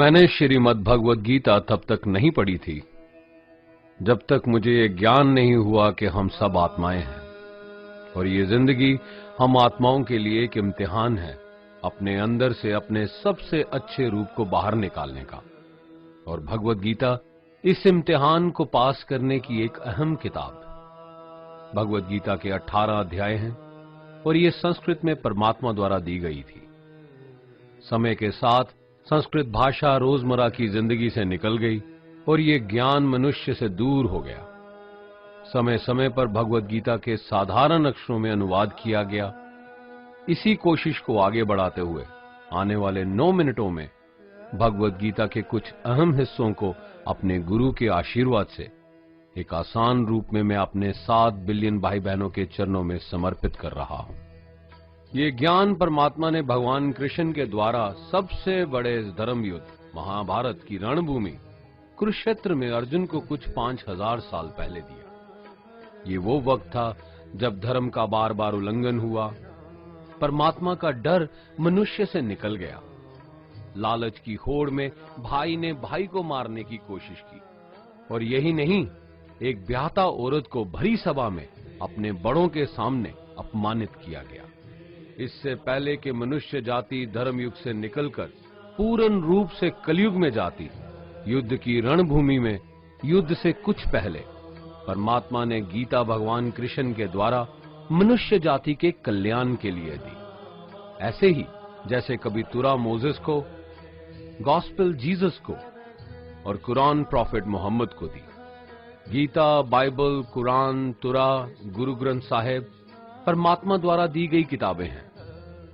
मैंने श्रीमद् भगवद गीता तब तक नहीं पढ़ी थी जब तक मुझे ये ज्ञान नहीं हुआ कि हम सब आत्माएं हैं और ये जिंदगी हम आत्माओं के लिए एक इम्तिहान है अपने अंदर से अपने सबसे अच्छे रूप को बाहर निकालने का। और भगवद गीता इस इम्तिहान को पास करने की एक अहम किताब। भगवद गीता के 18 अध्याय हैं और ये संस्कृत में परमात्मा द्वारा दी गई थी। समय के साथ संस्कृत भाषा रोजमर्रा की जिंदगी से निकल गई और ये ज्ञान मनुष्य से दूर हो गया। समय समय पर भगवद गीता के साधारण अक्षरों में अनुवाद किया गया। इसी कोशिश को आगे बढ़ाते हुए आने वाले 9 मिनटों में भगवद गीता के कुछ अहम हिस्सों को अपने गुरु के आशीर्वाद से एक आसान रूप में मैं अपने 7 बिलियन भाई बहनों के चरणों में समर्पित कर रहा हूं। ये ज्ञान परमात्मा ने भगवान कृष्ण के द्वारा सबसे बड़े धर्म युद्ध महाभारत की रणभूमि कुरुक्षेत्र में अर्जुन को कुछ 5000 साल पहले दिया। ये वो वक्त था जब धर्म का बार बार उल्लंघन हुआ, परमात्मा का डर मनुष्य से निकल गया। लालच की होड़ में भाई ने भाई को मारने की कोशिश की और यही नहीं, एक ब्याहता औरत को भरी सभा में अपने बड़ों के सामने अपमानित किया गया। इससे पहले कि मनुष्य जाति धर्म युग से निकलकर पूर्ण रूप से कलयुग में जाती, युद्ध की रणभूमि में युद्ध से कुछ पहले परमात्मा ने गीता भगवान कृष्ण के द्वारा मनुष्य जाति के कल्याण के लिए दी। ऐसे ही जैसे कभी तुरा मोसेस को, गॉस्पेल जीसस को और कुरान प्रॉफिट मोहम्मद को दी। गीता, बाइबल, कुरान, तुरा, गुरु ग्रंथ साहिब परमात्मा द्वारा दी गई किताबें हैं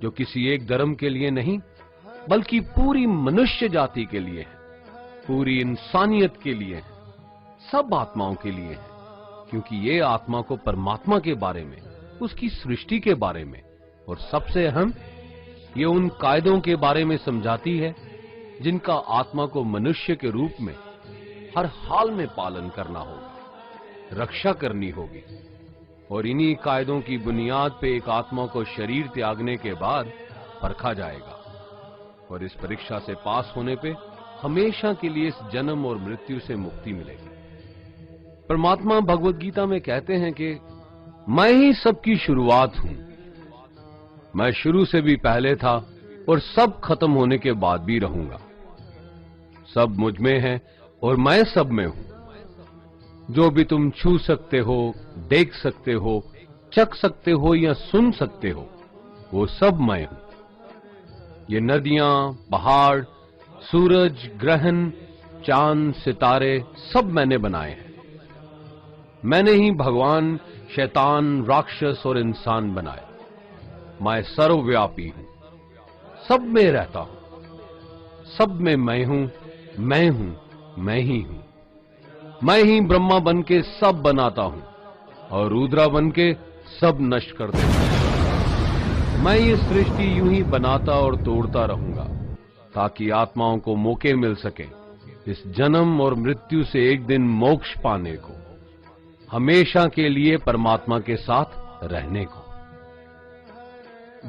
जो किसी एक धर्म के लिए नहीं बल्कि पूरी मनुष्य जाति के लिए है, पूरी इंसानियत के लिए है, सब आत्माओं के लिए है। क्योंकि ये आत्मा को परमात्मा के बारे में, उसकी सृष्टि के बारे में और सबसे अहम ये उन कायदों के बारे में समझाती है जिनका आत्मा को मनुष्य के रूप में हर हाल में पालन करना होगा, रक्षा करनी होगी। और इन्हीं कायदों की बुनियाद पे एक आत्मा को शरीर त्यागने के बाद परखा जाएगा और इस परीक्षा से पास होने पे हमेशा के लिए इस जन्म और मृत्यु से मुक्ति मिलेगी। परमात्मा भगवद गीता में कहते हैं कि मैं ही सबकी शुरुआत हूं, मैं शुरू से भी पहले था और सब खत्म होने के बाद भी रहूंगा। सब मुझ में है और मैं सब में हूं। जो भी तुम छू सकते हो, देख सकते हो, चख सकते हो या सुन सकते हो, वो सब मैं हूं। ये नदियां, पहाड़, सूरज, ग्रहण, चांद, सितारे सब मैंने बनाए हैं। मैंने ही भगवान, शैतान, राक्षस और इंसान बनाए। मैं सर्वव्यापी हूं, सब में रहता हूं, सब में मैं हूं, मैं ही हूं। मैं ही ब्रह्मा बन के सब बनाता हूं और रुद्रा बन के सब नष्ट कर देता हूं। मैं ये सृष्टि यूं ही बनाता और तोड़ता रहूंगा ताकि आत्माओं को मौके मिल सके इस जन्म और मृत्यु से एक दिन मोक्ष पाने को, हमेशा के लिए परमात्मा के साथ रहने को।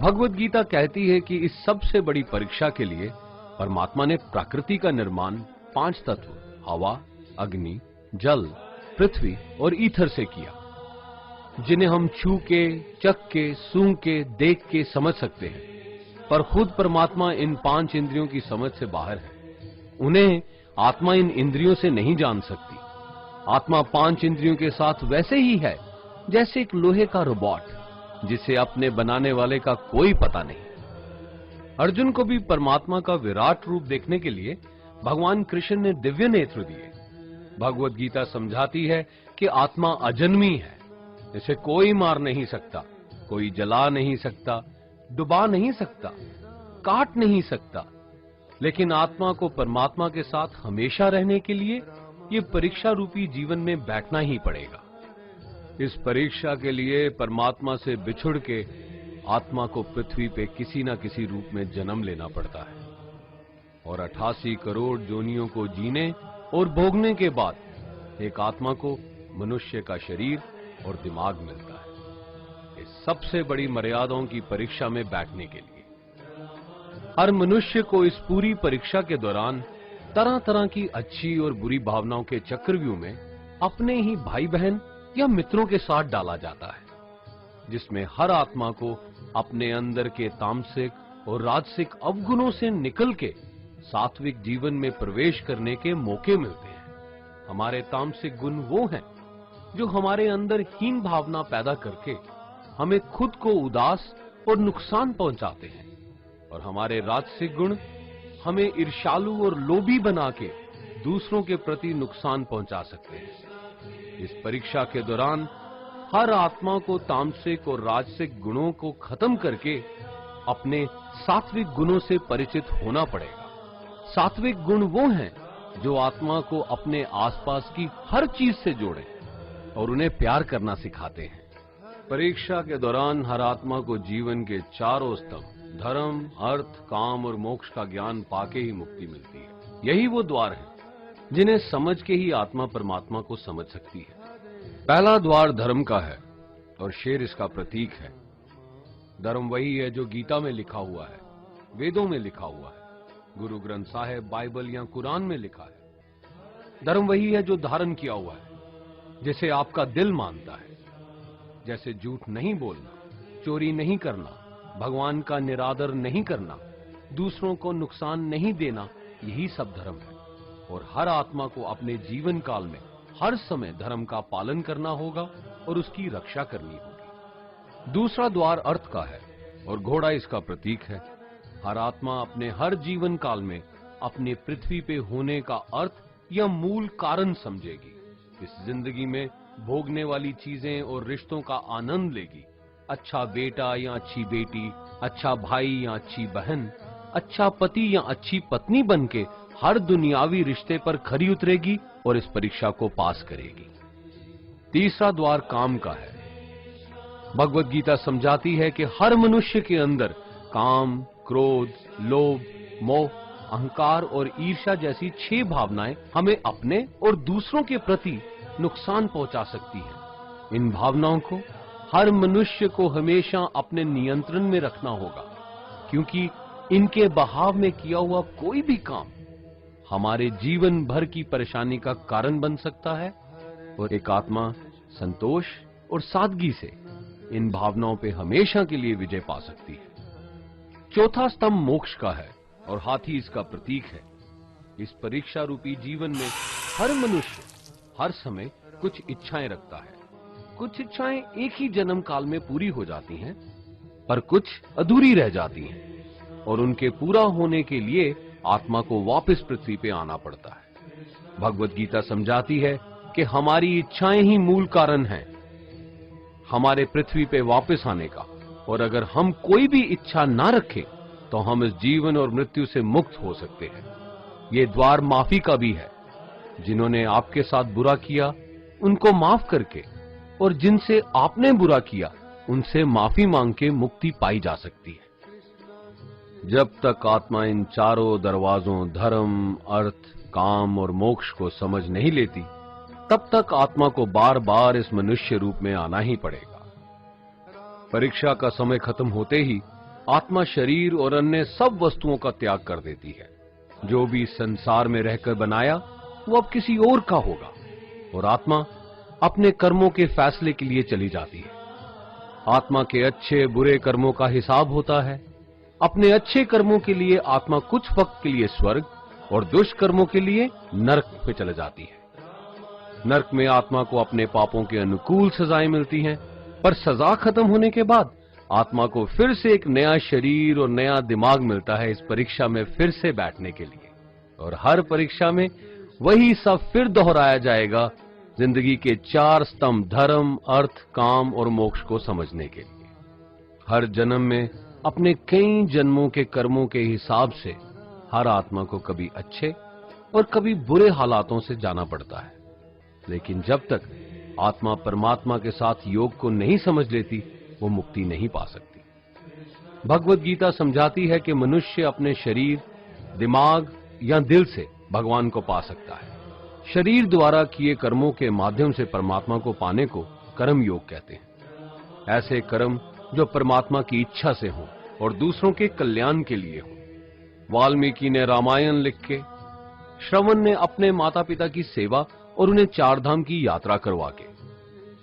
भगवद गीता कहती है कि इस सबसे बड़ी परीक्षा के लिए परमात्मा ने प्रकृति का निर्माण 5 तत्व हवा, अग्नि, जल, पृथ्वी और ईथर से किया, जिन्हें हम छू के, चख के, सूंघ के, देख के समझ सकते हैं। पर खुद परमात्मा इन 5 इंद्रियों की समझ से बाहर है। उन्हें आत्मा इन इंद्रियों से नहीं जान सकती। आत्मा 5 इंद्रियों के साथ वैसे ही है जैसे एक लोहे का रोबोट जिसे अपने बनाने वाले का कोई पता नहीं। अर्जुन को भी परमात्मा का विराट रूप देखने के लिए भगवान कृष्ण ने दिव्य नेत्र दिए। भगवद गीता समझाती है कि आत्मा अजन्मी है, इसे कोई मार नहीं सकता, कोई जला नहीं सकता, डुबा नहीं सकता, काट नहीं सकता। लेकिन आत्मा को परमात्मा के साथ हमेशा रहने के लिए ये परीक्षा रूपी जीवन में बैठना ही पड़ेगा। इस परीक्षा के लिए परमात्मा से बिछुड़ के आत्मा को पृथ्वी पे किसी न किसी रूप में जन्म लेना पड़ता है और 88 करोड़ जोनियों को जीने और भोगने के बाद एक आत्मा को मनुष्य का शरीर और दिमाग मिलता है इस सबसे बड़ी मर्यादाओं की परीक्षा में बैठने के लिए। हर मनुष्य को इस पूरी परीक्षा के दौरान तरह तरह की अच्छी और बुरी भावनाओं के चक्रव्यूह में अपने ही भाई बहन या मित्रों के साथ डाला जाता है, जिसमें हर आत्मा को अपने अंदर के तामसिक और राजसिक अवगुणों से निकल के सात्विक जीवन में प्रवेश करने के मौके मिलते हैं। हमारे तामसिक गुण वो हैं जो हमारे अंदर हीन भावना पैदा करके हमें खुद को उदास और नुकसान पहुंचाते हैं, और हमारे राजसिक गुण हमें ईर्ष्यालु और लोभी बना के दूसरों के प्रति नुकसान पहुंचा सकते हैं। इस परीक्षा के दौरान हर आत्मा को तामसिक और राजसिक गुणों को खत्म करके अपने सात्विक गुणों से परिचित होना पड़ेगा। सात्विक गुण वो हैं जो आत्मा को अपने आसपास की हर चीज से जोड़े और उन्हें प्यार करना सिखाते हैं। परीक्षा के दौरान हर आत्मा को जीवन के चारों स्तंभ धर्म, अर्थ, काम और मोक्ष का ज्ञान पाके ही मुक्ति मिलती है। यही वो द्वार है जिन्हें समझ के ही आत्मा परमात्मा को समझ सकती है। पहला द्वार धर्म का है और शेर इसका प्रतीक है। धर्म वही है जो गीता में लिखा हुआ है, वेदों में लिखा हुआ है, गुरु ग्रंथ साहिब, बाइबल या कुरान में लिखा है। धर्म वही है जो धारण किया हुआ है, जिसे आपका दिल मानता है, जैसे झूठ नहीं बोलना, चोरी नहीं करना, भगवान का निरादर नहीं करना, दूसरों को नुकसान नहीं देना, यही सब धर्म है। और हर आत्मा को अपने जीवन काल में हर समय धर्म का पालन करना होगा और उसकी रक्षा करनी होगी। दूसरा द्वार अर्थ का है और घोड़ा इसका प्रतीक है। हर आत्मा अपने हर जीवन काल में अपने पृथ्वी पे होने का अर्थ या मूल कारण समझेगी। इस जिंदगी में भोगने वाली चीजें और रिश्तों का आनंद लेगी। अच्छा बेटा या अच्छी बेटी, अच्छा भाई या अच्छी बहन, अच्छा पति या अच्छी पत्नी बनके हर दुनियावी रिश्ते पर खरी उतरेगी और इस परीक्षा को पास करेगी। तीसरा द्वार काम का है। भगवत गीता समझाती है कि हर मनुष्य के अंदर काम, क्रोध, लोभ, मोह, अहंकार और ईर्ष्या जैसी 6 भावनाएं हमें अपने और दूसरों के प्रति नुकसान पहुंचा सकती हैं। इन भावनाओं को हर मनुष्य को हमेशा अपने नियंत्रण में रखना होगा, क्योंकि इनके बहाव में किया हुआ कोई भी काम हमारे जीवन भर की परेशानी का कारण बन सकता है। और एक आत्मा संतोष और सादगी से इन भावनाओं पे हमेशा के लिए विजय पा सकती है। चौथा स्तंभ मोक्ष का है और हाथी इसका प्रतीक है। इस परीक्षा रूपी जीवन में हर मनुष्य हर समय कुछ इच्छाएं रखता है। कुछ इच्छाएं एक ही जन्म काल में पूरी हो जाती हैं, पर कुछ अधूरी रह जाती हैं और उनके पूरा होने के लिए आत्मा को वापस पृथ्वी पे आना पड़ता है। भगवत गीता समझाती है कि हमारी इच्छाएं ही मूल कारण हैं हमारे पृथ्वी पे वापस आने का, और अगर हम कोई भी इच्छा ना रखें तो हम इस जीवन और मृत्यु से मुक्त हो सकते हैं। ये द्वार माफी का भी है। जिन्होंने आपके साथ बुरा किया उनको माफ करके और जिनसे आपने बुरा किया उनसे माफी मांग के मुक्ति पाई जा सकती है। जब तक आत्मा इन चारों दरवाजों धर्म, अर्थ, काम और मोक्ष को समझ नहीं लेती, तब तक आत्मा को बार बार इस मनुष्य रूप में आना ही पड़ेगा। परीक्षा का समय खत्म होते ही आत्मा शरीर और अन्य सब वस्तुओं का त्याग कर देती है। जो भी संसार में रहकर बनाया वो अब किसी और का होगा, और आत्मा अपने कर्मों के फैसले के लिए चली जाती है। आत्मा के अच्छे बुरे कर्मों का हिसाब होता है। अपने अच्छे कर्मों के लिए आत्मा कुछ वक्त के लिए स्वर्ग और दुष्कर्मों के लिए नरक पे चले जाती है। नरक में आत्मा को अपने पापों के अनुकूल सजाएं मिलती हैं, पर सजा खत्म होने के बाद आत्मा को फिर से एक नया शरीर और नया दिमाग मिलता है इस परीक्षा में फिर से बैठने के लिए। और हर परीक्षा में वही सब फिर दोहराया जाएगा, जिंदगी के 4 स्तंभ धर्म, अर्थ, काम और मोक्ष को समझने के लिए। हर जन्म में अपने कई जन्मों के कर्मों के हिसाब से हर आत्मा को कभी अच्छे और कभी बुरे हालातों से जाना पड़ता है। लेकिन जब तक आत्मा परमात्मा के साथ योग को नहीं समझ लेती, वो मुक्ति नहीं पा सकती। भगवत गीता समझाती है कि मनुष्य अपने शरीर, दिमाग या दिल से भगवान को पा सकता है। शरीर द्वारा किए कर्मों के माध्यम से परमात्मा को पाने को कर्म योग कहते हैं। ऐसे कर्म जो परमात्मा की इच्छा से हों और दूसरों के कल्याण के लिए हों। वाल्मीकि ने रामायण लिख के श्रवण ने अपने माता पिता की सेवा और उन्हें चार धाम की यात्रा करवा के,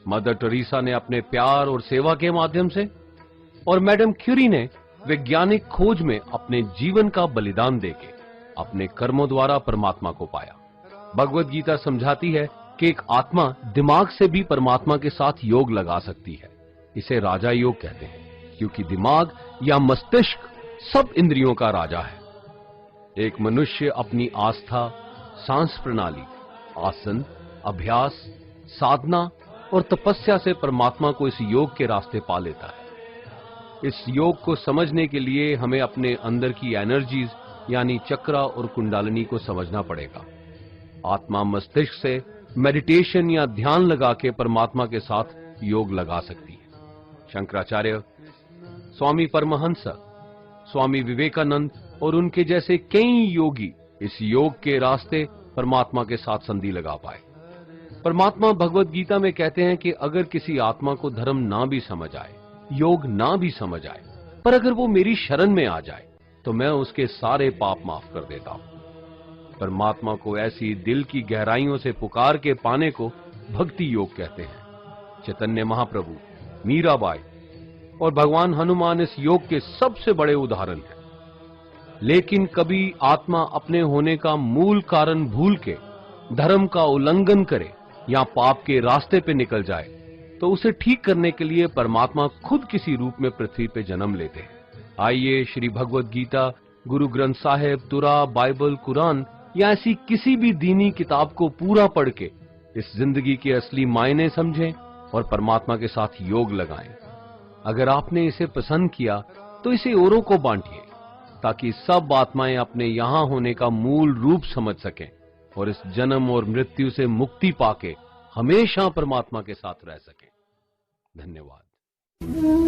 मदर टेरेसा ने अपने प्यार और सेवा के माध्यम से, और मैडम क्यूरी ने वैज्ञानिक खोज में अपने जीवन का बलिदान देके अपने कर्मों द्वारा परमात्मा को पाया। भगवत गीता समझाती है कि एक आत्मा दिमाग से भी परमात्मा के साथ योग लगा सकती है। इसे राजा योग कहते हैं, क्योंकि दिमाग या मस्तिष्क सब इंद्रियों का राजा है। एक मनुष्य अपनी आस्था, सांस प्रणाली, आसन, अभ्यास, साधना और तपस्या से परमात्मा को इस योग के रास्ते पा लेता है। इस योग को समझने के लिए हमें अपने अंदर की एनर्जीज यानी चक्रा और कुंडालिनी को समझना पड़ेगा। आत्मा मस्तिष्क से मेडिटेशन या ध्यान लगा के परमात्मा के साथ योग लगा सकती है। शंकराचार्य, स्वामी परमहंस, स्वामी विवेकानंद और उनके जैसे कई योगी इस योग के रास्ते परमात्मा के साथ संधि लगा पाए। परमात्मा भगवत गीता में कहते हैं कि अगर किसी आत्मा को धर्म ना भी समझ आए, योग ना भी समझ आए, पर अगर वो मेरी शरण में आ जाए तो मैं उसके सारे पाप माफ कर देता हूं। परमात्मा को ऐसी दिल की गहराइयों से पुकार के पाने को भक्ति योग कहते हैं। चैतन्य महाप्रभु, मीराबाई और भगवान हनुमान इस योग के सबसे बड़े उदाहरण हैं। लेकिन कभी आत्मा अपने होने का मूल कारण भूल के धर्म का उल्लंघन करे या पाप के रास्ते पे निकल जाए तो उसे ठीक करने के लिए परमात्मा खुद किसी रूप में पृथ्वी पे जन्म लेते हैं। आइए श्री भगवत गीता, गुरु ग्रंथ साहिब, तुरा, बाइबल, कुरान या ऐसी किसी भी दीनी किताब को पूरा पढ़ के इस जिंदगी के असली मायने समझें और परमात्मा के साथ योग लगाएं। अगर आपने इसे पसंद किया तो इसे औरों को बांटिए, ताकि सब आत्माएं अपने यहां होने का मूल रूप समझ सकें और इस जन्म और मृत्यु से मुक्ति पाके हमेशा परमात्मा के साथ रह सकें। धन्यवाद।